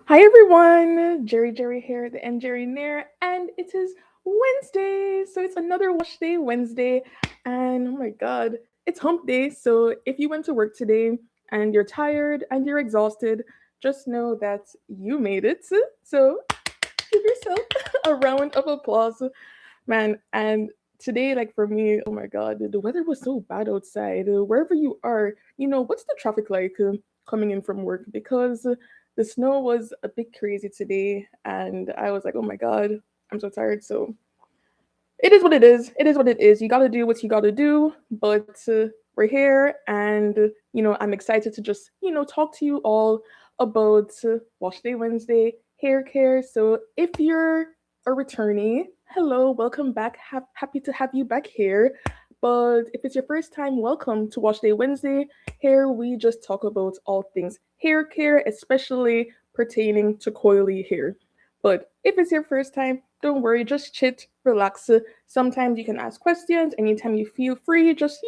Hi everyone, Jerry here, the engineer, and it is Wednesday. So it's another wash day Wednesday, and oh my god, it's hump day. So if you went to work today and you're tired and you're exhausted, just know that you made it. So give yourself a round of applause, man. And today, like for me, oh my god, the weather was so bad outside. Wherever you are, what's the traffic like coming in from work? Because the snow was a bit crazy today, and I was like, oh my god, I'm so tired. So it is what it is. It is what it is. You got to do what you got to do. But we're here, and I'm excited to just talk to you all about Wash Day Wednesday hair care. So if you're a returnee, hello, welcome back. Happy to have you back here. But if it's your first time, welcome to Wash Day Wednesday. Here we just talk about all things hair care, especially pertaining to coily hair. But if it's your first time, don't worry, just chit, relax. Sometimes you can ask questions anytime you feel free. Just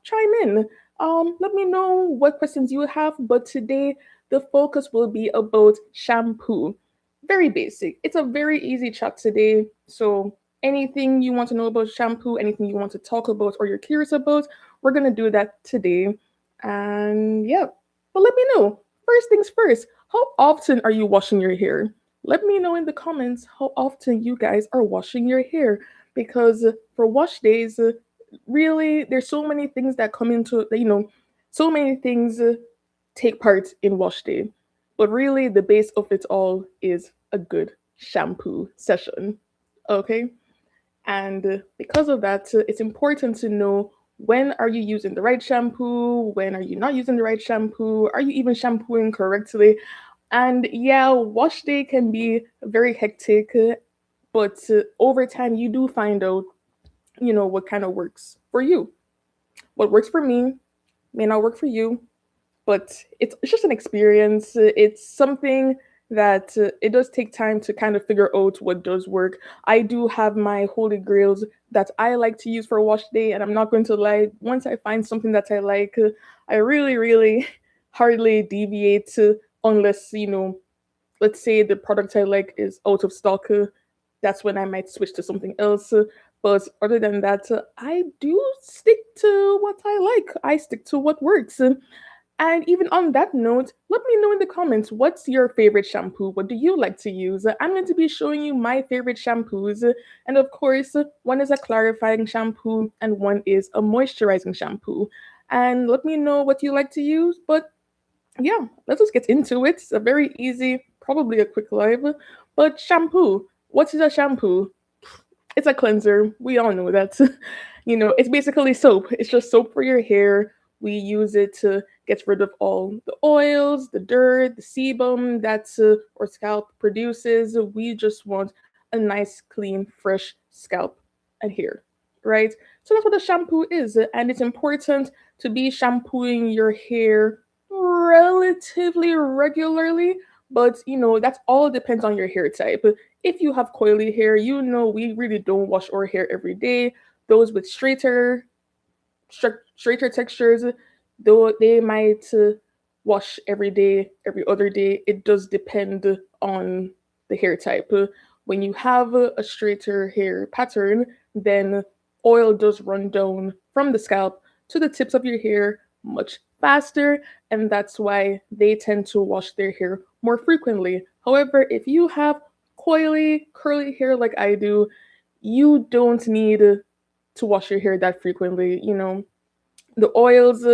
chime in. Let me know what questions you have. But today the focus will be about shampoo. Very basic. It's a very easy chat today. So anything you want to know about shampoo, anything you want to talk about or you're curious about, we're gonna do that today. And yeah, but let me know. First things first. How often are you washing your hair? Let me know in the comments how often you guys are washing your hair because for wash days, really, there's so many things that come into, so many things take part in wash day. But really, the base of it all is a good shampoo session. Okay? And because of that, it's important to know when are you using the right shampoo, when are you not using the right shampoo, are you even shampooing correctly? And yeah, wash day can be very hectic, but over time you do find out, what kind of works for you. What works for me may not work for you, but it's just an experience. It's something that it does take time to kind of figure out what does work. I do have my holy grails that I like to use for wash day, and I'm not going to lie. Once I find something that I like, I really hardly deviate unless let's say the product I like is out of stock. That's when I might switch to something else. But other than that, I do stick to what I like. I stick to what works. And even on that note, let me know in the comments what's your favorite shampoo? What do you like to use? I'm going to be showing you my favorite shampoos. And of course, one is a clarifying shampoo and one is a moisturizing shampoo. And let me know what you like to use. But yeah, let's just get into it. It's a very easy, probably a quick live. But shampoo. What is a shampoo? It's a cleanser. We all know that. It's basically soap. It's just soap for your hair. We use it to get rid of all the oils, the dirt, the sebum that our scalp produces. We just want a nice, clean, fresh scalp and hair, right? So that's what a shampoo is. And it's important to be shampooing your hair relatively regularly. But that all depends on your hair type. If you have coily hair, we really don't wash our hair every day. Those with straighter textures, though they might wash every day, every other day. It does depend on the hair type. When you have a straighter hair pattern, then oil does run down from the scalp to the tips of your hair much faster, and that's why they tend to wash their hair more frequently. However, if you have coily, curly hair like I do, you don't need to wash your hair that frequently. The oils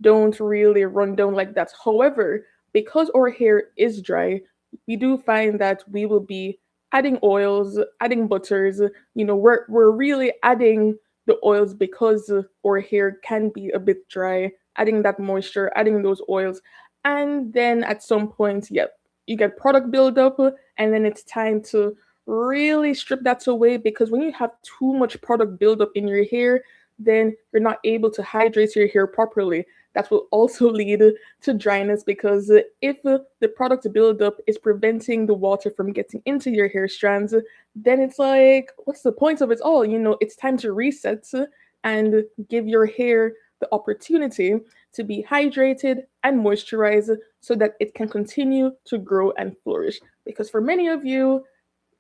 don't really run down like that. However, because our hair is dry, we do find that we will be adding oils, adding butters. We're really adding the oils because our hair can be a bit dry, adding that moisture, adding those oils. And then at some point, yep, you get product buildup, and then it's time to really strip that away because when you have too much product buildup in your hair, then you're not able to hydrate your hair properly. That will also lead to dryness because if the product buildup is preventing the water from getting into your hair strands, then it's like, what's the point of it all? It's time to reset and give your hair the opportunity to be hydrated and moisturized so that it can continue to grow and flourish. Because for many of you,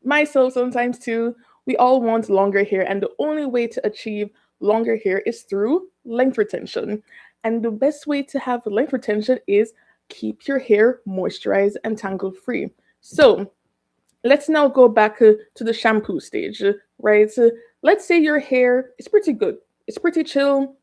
myself sometimes too, we all want longer hair, and the only way to achieve longer hair is through length retention. And the best way to have length retention is keep your hair moisturized and tangle free. So, let's now go back to the shampoo stage, right? So let's say your hair is pretty good, it's pretty chill,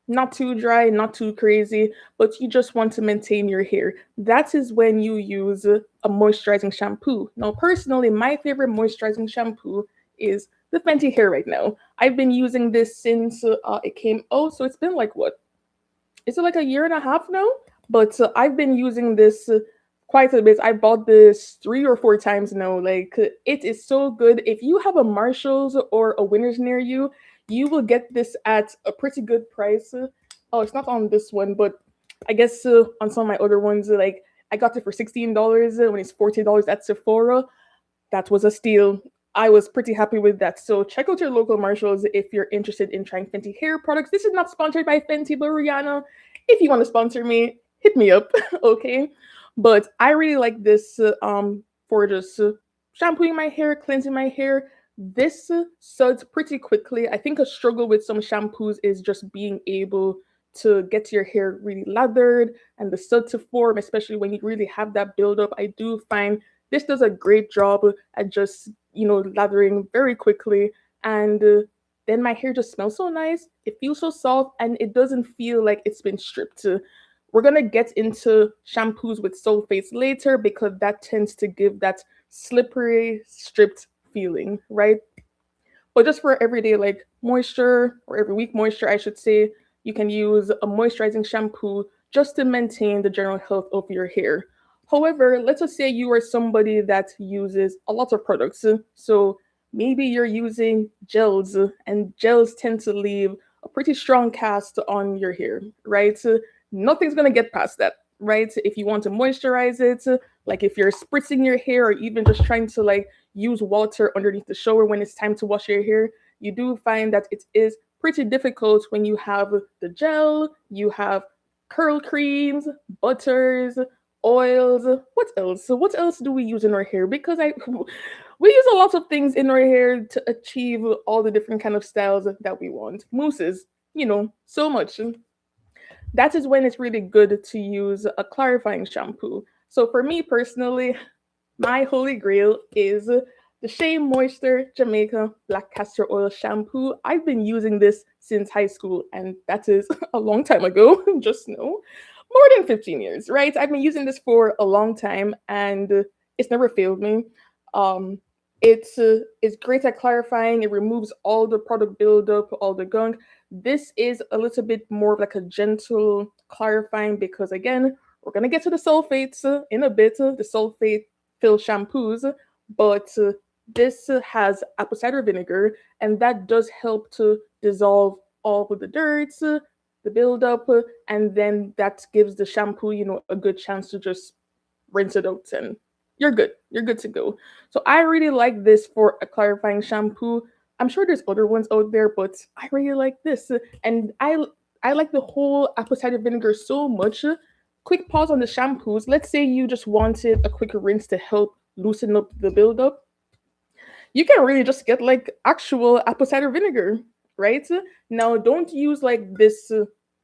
not too dry, not too crazy, but you just want to maintain your hair. That is when you use a moisturizing shampoo. Now, personally, my favorite moisturizing shampoo is the Fenty Hair right now. I've been using this since it came out, so it's been like what? Is it like a year and a half now? But I've been using this quite a bit. I bought this 3 or 4 times now. Like it is so good. If you have a Marshalls or a Winners near you, you will get this at a pretty good price. Oh, it's not on this one, but I guess on some of my other ones, like I got it for $16 when it's $40 at Sephora. That was a steal. I was pretty happy with that. So check out your local Marshalls if you're interested in trying Fenty hair products. This is not sponsored by Fenty, but Rihanna, if you want to sponsor me, hit me up, okay? But I really like this for just shampooing my hair, cleansing my hair. This suds pretty quickly. I think a struggle with some shampoos is just being able to get your hair really lathered and the sud to form, especially when you really have that buildup. I do find this does a great job at just, lathering very quickly. And then my hair just smells so nice. It feels so soft and it doesn't feel like it's been stripped. We're going to get into shampoos with sulfates later because that tends to give that slippery, stripped feeling, right? But just for everyday like moisture or every week moisture, I should say, you can use a moisturizing shampoo just to maintain the general health of your hair. However, let's just say you are somebody that uses a lot of products. So maybe you're using gels, and gels tend to leave a pretty strong cast on your hair, right? Nothing's gonna get past that, right? If you want to moisturize it, like if you're spritzing your hair or even just trying to like use water underneath the shower when it's time to wash your hair, you do find that it is pretty difficult when you have the gel, you have curl creams, butters, oils. What else? So what else do we use in our hair? Because I we use a lot of things in our hair to achieve all the different kind of styles that we want. Mousses, so much. That is when it's really good to use a clarifying shampoo. So for me personally, my holy grail is the Shea Moisture Jamaica Black Castor Oil Shampoo. I've been using this since high school, and that is a long time ago, just know. More than 15 years, right? I've been using this for a long time, and it's never failed me. Um, it's great at clarifying. It removes all the product buildup, all the gunk. This is a little bit more of like a gentle clarifying because again, we're gonna get to the sulfates in a bit, the sulfate filled shampoos, but this has apple cider vinegar, and that does help to dissolve all of the dirt, the buildup, and then that gives the shampoo, a good chance to just rinse it out, and you're good. You're good to go. So I really like this for a clarifying shampoo. I'm sure there's other ones out there, but I really like this, and I like the whole apple cider vinegar so much. Quick pause on the shampoos. Let's say you just wanted a quick rinse to help loosen up the buildup. You can really just get like actual apple cider vinegar, right? Now, don't use like this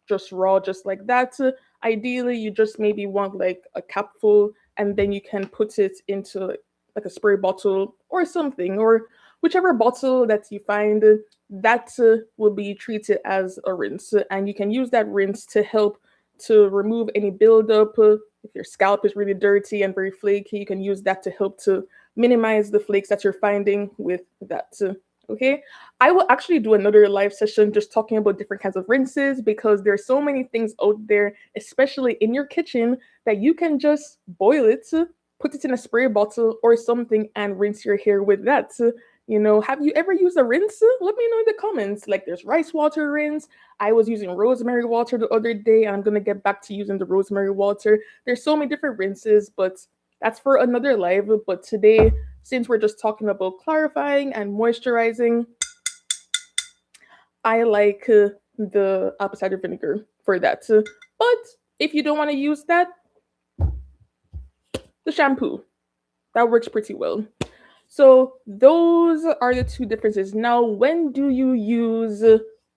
just raw, just like that. Ideally, you just maybe want like a capful, and then you can put it into like a spray bottle or something, or whichever bottle that you find that will be treated as a rinse, and you can use that rinse to help to remove any buildup. If your scalp is really dirty and very flaky, you can use that to help to minimize the flakes that you're finding with that. Okay, I will actually do another live session just talking about different kinds of rinses because there's so many things out there, especially in your kitchen, that you can just boil it, put it in a spray bottle or something, and rinse your hair with that. Have you ever used a rinse? Let me know in the comments. Like there's rice water rinse. I was using rosemary water the other day, and I'm gonna get back to using the rosemary water. There's so many different rinses, but that's for another live. But today, since we're just talking about clarifying and moisturizing, I like the apple cider vinegar for that. But if you don't want to use that, the shampoo, that works pretty well. So those are the two differences. Now, when do you use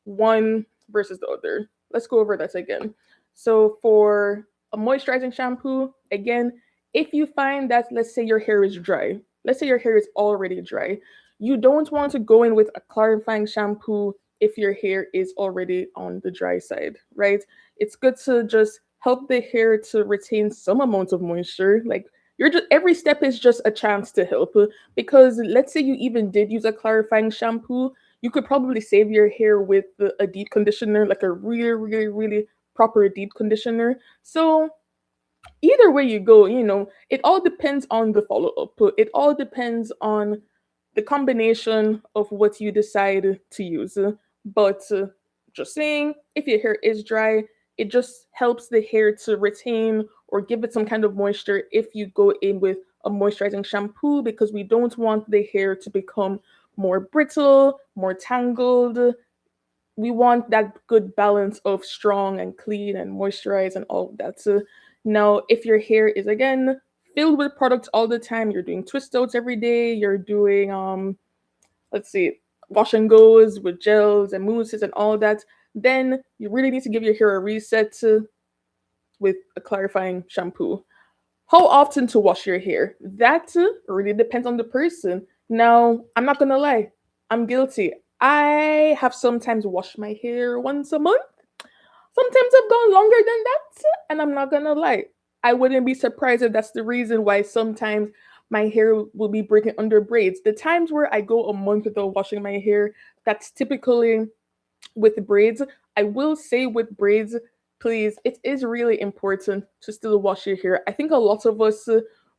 one versus the other? Let's go over that again. So for a moisturizing shampoo, again, if you find that, let's say your hair is dry, let's say your hair is already dry, you don't want to go in with a clarifying shampoo if your hair is already on the dry side, right? It's good to just help the hair to retain some amount of moisture. Like you're just every step is just a chance to help, because let's say you even did use a clarifying shampoo, you could probably save your hair with a deep conditioner, like a really, really, really proper deep conditioner. So either way you go, it all depends on the follow up. It all depends on the combination of what you decide to use. But just saying, if your hair is dry, it just helps the hair to retain or give it some kind of moisture if you go in with a moisturizing shampoo, because we don't want the hair to become more brittle, more tangled. We want that good balance of strong and clean and moisturized and all of that. So now, if your hair is again filled with products all the time, you're doing twist outs every day, you're doing let's see, wash and goes with gels and mousses and all that, then you really need to give your hair a reset with a clarifying shampoo. How often to wash your hair? That really depends on the person. Now, I'm not gonna lie, I'm guilty. I have sometimes washed my hair once a month. Sometimes I've gone longer than that, and I'm not gonna lie. I wouldn't be surprised if that's the reason why sometimes my hair will be breaking under braids. The times where I go a month without washing my hair, that's typically with braids. I will say with braids, please, it is really important to still wash your hair. I think a lot of us,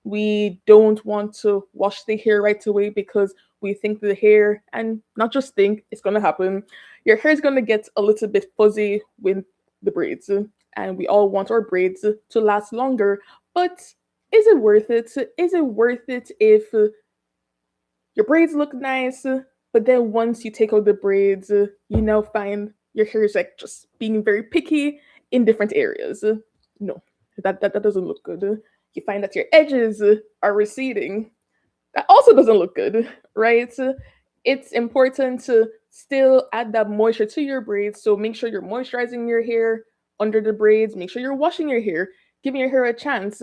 we don't want to wash the hair right away because we think the hair, and not just think, it's going to happen. Your hair is going to get a little bit fuzzy with the braids, and we all want our braids to last longer. But is it worth it? Is it worth it if your braids look nice, but then once you take out the braids, you now find your hair is like just being very picky in different areas? No, that doesn't look good. You find that your edges are receding. That also doesn't look good, right? It's important to still add that moisture to your braids. So make sure you're moisturizing your hair under the braids. Make sure you're washing your hair, giving your hair a chance.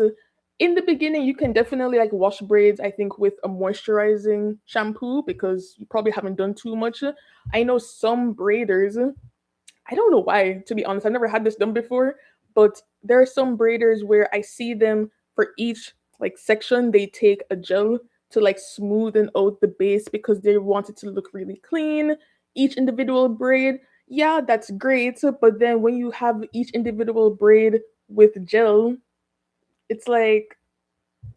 In the beginning, you can definitely like wash braids, I think, with a moisturizing shampoo because you probably haven't done too much. I know some braiders, I don't know why, to be honest. I've never had this done before, but there are some braiders where I see them for each like section, they take a gel to like smoothen out the base because they want it to look really clean. Each individual braid, yeah, that's great. But then when you have each individual braid with gel, it's like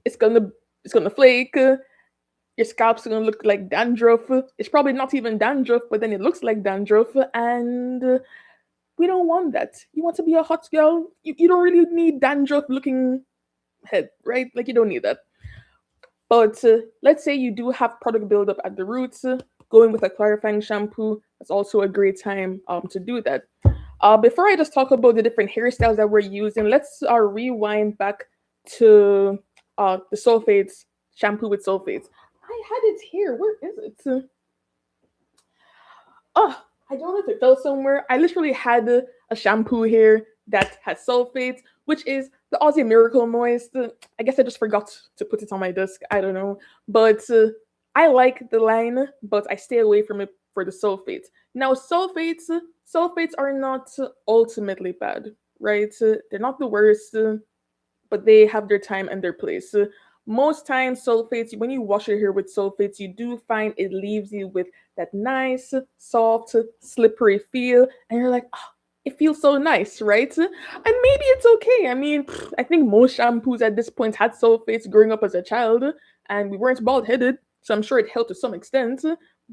it's gonna it's gonna flake. Your scalp's gonna look like dandruff. It's probably not even dandruff, but then it looks like dandruff, and we don't want that. You want to be a hot girl. You don't really need dandruff looking head, right? Like you don't need that. But let's say you do have product buildup at the roots. Going with a clarifying shampoo, that's also a great time to do that. Before I just talk about the different hairstyles that we're using, let's rewind back to the sulfates, shampoo with sulfates. I had it here. Where is it? Oh, I don't know if it fell somewhere. I literally had a shampoo here that has sulfates, which is the Aussie Miracle Moist. I guess I just forgot to put it on my desk. I don't know. But I like the line, but I stay away from it for the sulfates. Now, sulfates are not ultimately bad, right? They're not the worst, but they have their time and their place. Most times, sulfates, when you wash your hair with sulfates, you do find it leaves you with that nice, soft, slippery feel, and you're like, oh, it feels so nice, right? And maybe it's okay. I mean, I think most shampoos at this point had sulfates growing up as a child, and we weren't bald headed, so I'm sure it helped to some extent.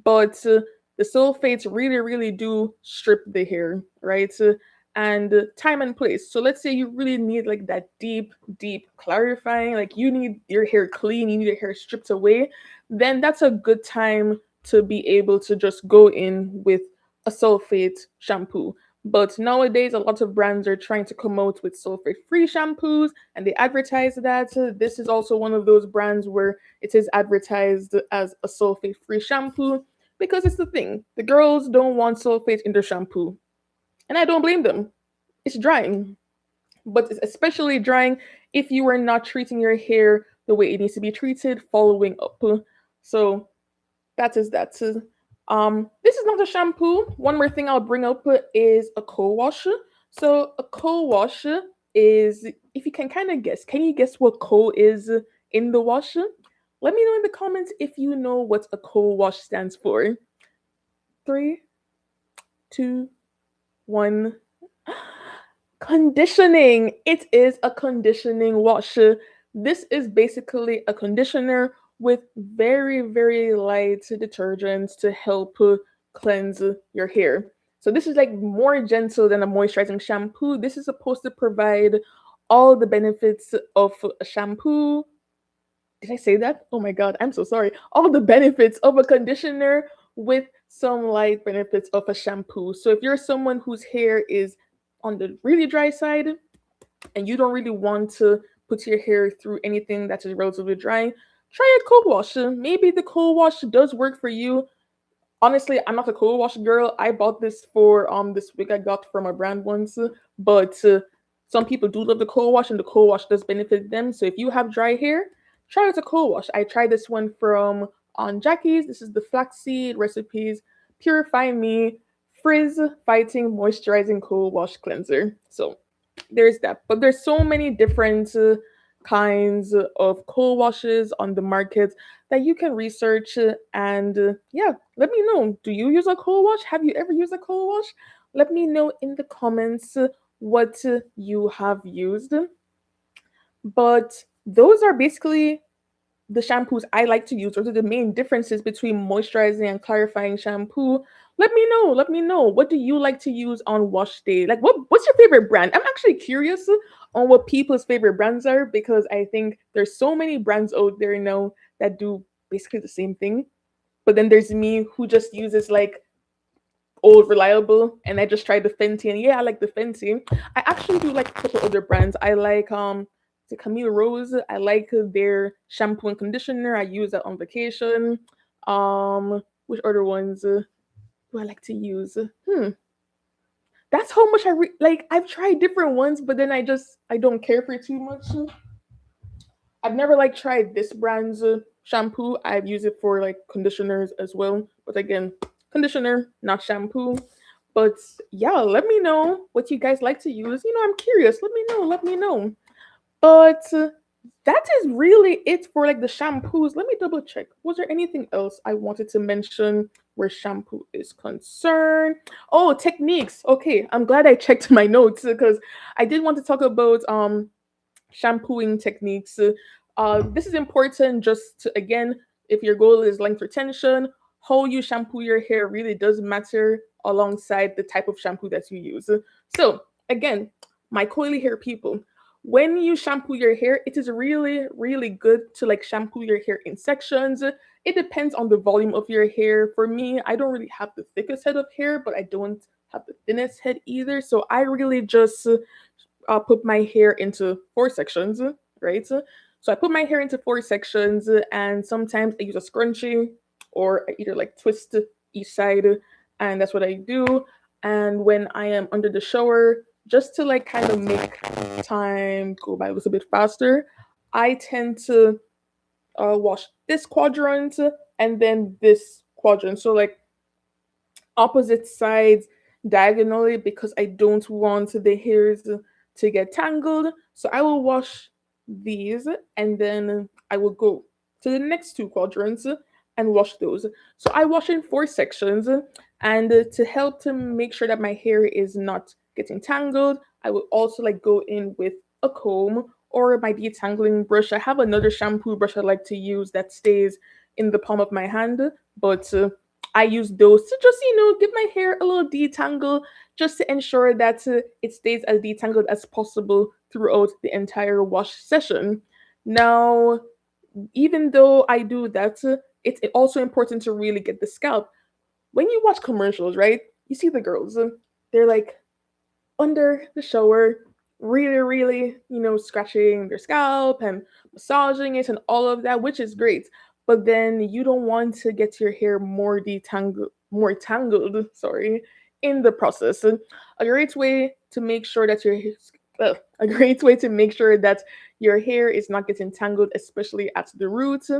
But the sulfates really, really do strip the hair, right? And time and place. So let's say you really need like that deep, deep clarifying, like you need your hair clean, you need your hair stripped away, then that's a good time to be able to just go in with a sulfate shampoo. But nowadays, a lot of brands are trying to come out with sulfate-free shampoos, and they advertise that. This is also one of those brands where it is advertised as a sulfate-free shampoo because it's the thing. The girls don't want sulfate in their shampoo, and I don't blame them. It's drying, but it's especially drying if you are not treating your hair the way it needs to be treated following up. So that is that. This is not a shampoo. One more thing I'll bring up is a co-wash. So a co-wash is, if you can kind of guess, can you guess what co is in the wash? Let me know in the comments if you know what a co-wash stands for. Three, two, one. Conditioning. It is a conditioning wash. This is basically a conditioner with very, very light detergents to help cleanse your hair. So this is like more gentle than a moisturizing shampoo. This is supposed to provide all the benefits of a shampoo. Did I say that? Oh my god, I'm so sorry. All the benefits of a conditioner with some light benefits of a shampoo. So if you're someone whose hair is on the really dry side and you don't really want to put your hair through anything that is relatively dry, try a cold wash. Maybe the cold wash does work for you. Honestly, I'm not a cold wash girl. I bought this for this wig I got from a brand once, but some people do love the cold wash, and the cold wash does benefit them. So if you have dry hair, try out a cold wash. I tried this one from on Jackie's. This is the flaxseed recipes Purify Me Frizz Fighting Moisturizing Cold Wash Cleanser. So there's that. But there's so many different kinds of cold washes on the market that you can research and yeah, let me know. Do you use a cold wash? Have you ever used a cold wash? Let me know in the comments what you have used. But those are basically the shampoos I like to use. Those are the main differences between moisturizing and clarifying shampoo. Let me know. Let me know. What do you like to use on wash day? Like what's your favorite brand? I'm actually curious on what people's favorite brands are because I think there's so many brands out there now that do basically the same thing. But then there's me who just uses like old reliable and I just tried the Fenty and yeah, I like the Fenty. I actually do like a couple other brands. I like the Camille Rose. I like their shampoo and conditioner. I use that on vacation. Which other ones do I like to use? That's how much like. I've tried different ones, but then I don't care for it too much. I've never like tried this brand's shampoo. I've used it for like conditioners as well, but again, conditioner, not shampoo. But yeah, let me know what you guys like to use. I'm curious. Let me know. Let me know. But that is really it for like the shampoos. Let me double check. Was there anything else I wanted to mention where shampoo is concerned? Oh, techniques. Okay, I'm glad I checked my notes because I did want to talk about shampooing techniques. This is important just to, again, if your goal is length retention, how you shampoo your hair really does matter alongside the type of shampoo that you use. So, again, my coily hair people, when you shampoo your hair, it is really, really good to like shampoo your hair in sections. It depends on the volume of your hair. For me, I don't really have the thickest head of hair, but I don't have the thinnest head either. So I really just put my hair into four sections, right? So I put my hair into four sections, and sometimes I use a scrunchie or I either like twist each side, and that's what I do. And when I am under the shower, just to like kind of make time go by a little bit faster, I tend to wash this quadrant and then this quadrant. So like opposite sides diagonally because I don't want the hairs to get tangled. So I will wash these and then I will go to the next two quadrants and wash those. So I wash in four sections and to help to make sure that my hair is not getting tangled, I will also like go in with a comb or my detangling brush. I have another shampoo brush I like to use that stays in the palm of my hand, but I use those to just, give my hair a little detangle just to ensure that it stays as detangled as possible throughout the entire wash session. Now, even though I do that, it's also important to really get the scalp. When you watch commercials, right? You see the girls, they're like under the shower, really, really, scratching their scalp and massaging it and all of that, which is great. But then you don't want to get your hair more tangled, sorry, in the process. A great way to make sure that a great way to make sure that your hair is not getting tangled, especially at the roots,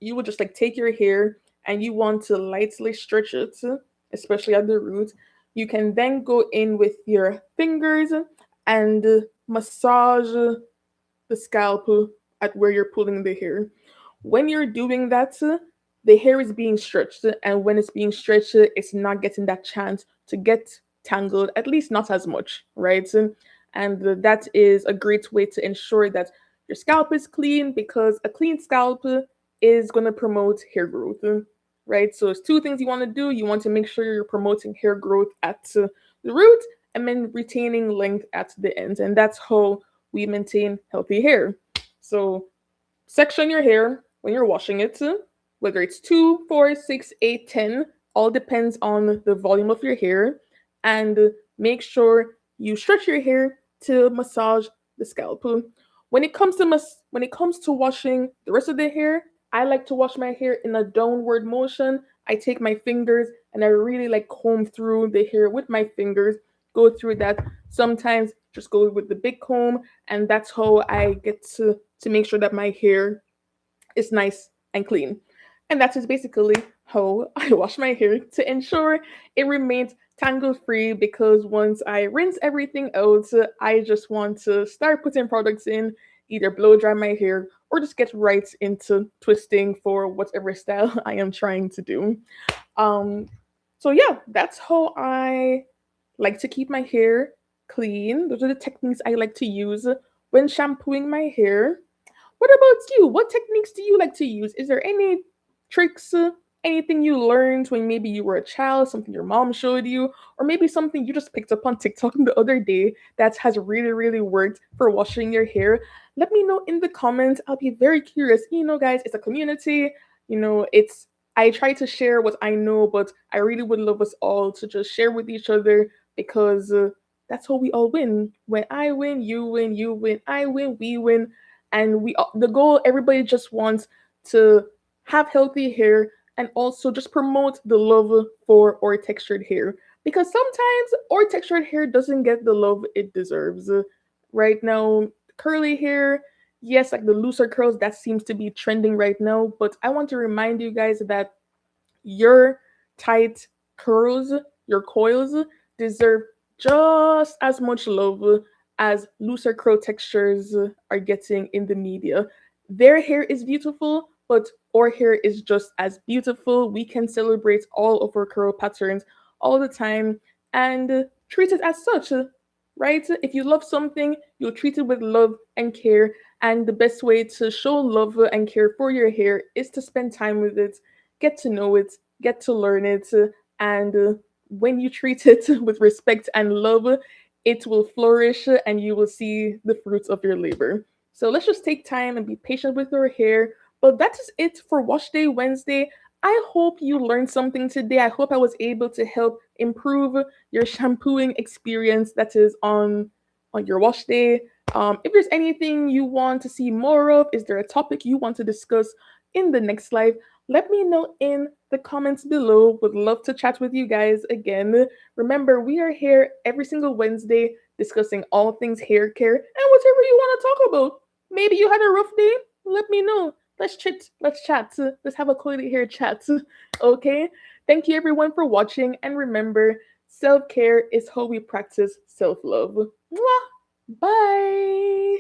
you would just like take your hair and you want to lightly stretch it, especially at the root. You can then go in with your fingers and massage the scalp at where you're pulling the hair. When you're doing that, the hair is being stretched, and when it's being stretched, it's not getting that chance to get tangled, at least not as much, right? And that is a great way to ensure that your scalp is clean because a clean scalp is going to promote hair growth, right? So it's two things you want to do. You want to make sure you're promoting hair growth at the root and then retaining length at the ends. And that's how we maintain healthy hair. So section your hair when you're washing it, whether it's 2, 4, 6, 8, 10, all depends on the volume of your hair. And make sure you stretch your hair to massage the scalp. When it comes to washing the rest of the hair, I like to wash my hair in a downward motion. I take my fingers and I really like comb through the hair with my fingers, go through that. Sometimes just go with the big comb, and that's how I get to make sure that my hair is nice and clean. And that is basically how I wash my hair to ensure it remains tangle free, because once I rinse everything out, I just want to start putting products in, either blow dry my hair or just get right into twisting for whatever style I am trying to do. Um, so yeah, that's how I like to keep my hair clean. Those are the techniques I like to use when shampooing my hair. What about you? What techniques do you like to use? Is there any tricks, anything you learned when maybe you were a child, something your mom showed you, or maybe something you just picked up on TikTok the other day that has really, really worked for washing your hair? Let me know in the comments. I'll be very curious. Guys, it's a community. It's I try to share what I know, but I really would love us all to just share with each other because that's how we all win. When I win, you win, I win, we win, and the goal, everybody just wants to have healthy hair and also just promote the love for or textured hair, because sometimes or textured hair doesn't get the love it deserves. Right now, curly hair, yes, like the looser curls, that seems to be trending right now, but I want to remind you guys that your tight curls, your coils, deserve just as much love as looser curl textures are getting in the media. Their hair is beautiful, but our hair is just as beautiful. We can celebrate all of our curl patterns all the time and treat it as such, right? If you love something, you'll treat it with love and care. And the best way to show love and care for your hair is to spend time with it, get to know it, get to learn it, and when you treat it with respect and love, it will flourish and you will see the fruits of your labor. So let's just take time and be patient with our hair. But that is it for Wash Day Wednesday. I hope you learned something today. I hope I was able to help improve your shampooing experience that is on your wash day. If there's anything you want to see more of, is there a topic you want to discuss in the next live? Let me know in the comments below. Would love to chat with you guys again. Remember, we are here every single Wednesday discussing all things hair care and whatever you want to talk about. Maybe you had a rough day? Let me know. Let's chat. Let's chat. Let's have a Coily hair chat. Okay? Thank you everyone for watching, and remember, self-care is how we practice self-love. Mwah! Bye!